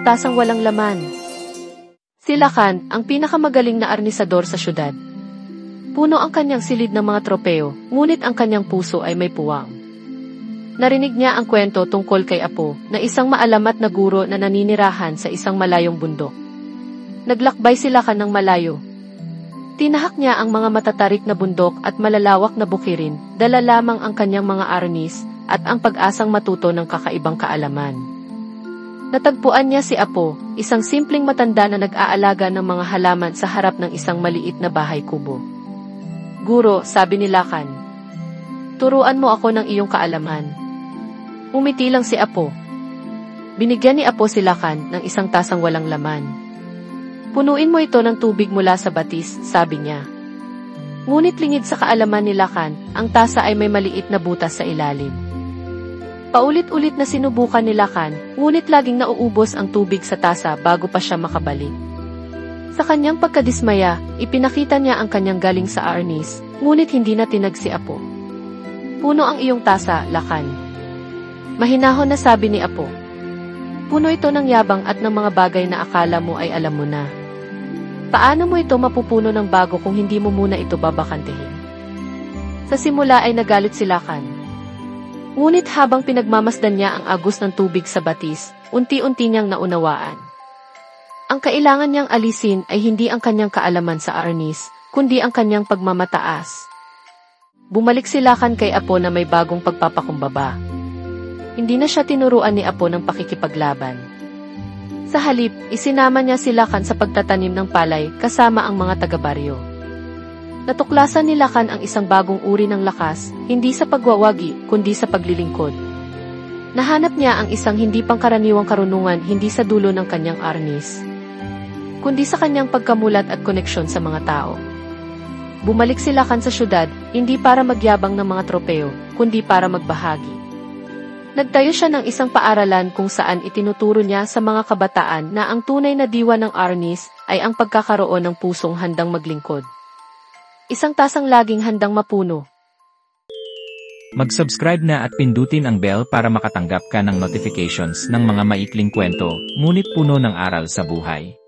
tasang walang laman. Si Lakan, ang pinakamagaling na arnisador sa syudad. Puno ang kanyang silid ng mga tropeo, ngunit ang kanyang puso ay may puwang. Narinig niya ang kwento tungkol kay Apo, na isang maalamat na guro na naninirahan sa isang malayong bundok. Naglakbay si Lakan ng malayo. Tinahak niya ang mga matatarik na bundok at malalawak na bukirin, dala lamang ang kanyang mga arnis, at ang pag-asang matuto ng kakaibang kaalaman. Natagpuan niya si Apo, isang simpleng matanda na nag-aalaga ng mga halaman sa harap ng isang maliit na bahay kubo. Guro, sabi ni Lakan, turuan mo ako ng iyong kaalaman. Umiti lang si Apo. Binigyan ni Apo si Lakan ng isang tasang walang laman. Punuin mo ito ng tubig mula sa batis, sabi niya. Ngunit lingid sa kaalaman ni Lakan, ang tasa ay may maliit na butas sa ilalim. Paulit-ulit na sinubukan ni Lakan, ngunit laging nauubos ang tubig sa tasa bago pa siya makabalik. Sa kanyang pagkadismaya, ipinakita niya ang kanyang galing sa arnis, ngunit hindi na tinag si Apo. Puno ang iyong tasa, Lakan. Mahinahon na sabi ni Apo. Puno ito ng yabang at ng mga bagay na akala mo ay alam mo na. Paano mo ito mapupuno ng bago kung hindi mo muna ito babakantehin? Sa simula ay nagalit si Lakan. Ngunit habang pinagmamasdan niya ang agos ng tubig sa batis, unti-unti niyang naunawaan. Ang kailangan niyang alisin ay hindi ang kanyang kaalaman sa arnis, kundi ang kanyang pagmamataas. Bumalik si Lakan kay Apo na may bagong pagpapakumbaba. Hindi na siya tinuruan ni Apo ng pakikipaglaban. Sa halip, isinama niya si Lakan sa pagtatanim ng palay kasama ang mga taga-baryo. Natuklasan ni Lakan ang isang bagong uri ng lakas, hindi sa pagwawagi, kundi sa paglilingkod. Nahanap niya ang isang hindi pangkaraniwang karunungan hindi sa dulo ng kanyang arnis, kundi sa kanyang pagkamulat at koneksyon sa mga tao. Bumalik si Lakan sa syudad, hindi para magyabang ng mga tropeo, kundi para magbahagi. Nagtayo siya ng isang paaralan kung saan itinuturo niya sa mga kabataan na ang tunay na diwa ng arnis ay ang pagkakaroon ng pusong handang maglingkod. Isang tasang laging handang mapuno. Mag-subscribe na at pindutin ang bell para makatanggap ka ng notifications ng mga maikling kwento, ngunit puno ng aral sa buhay.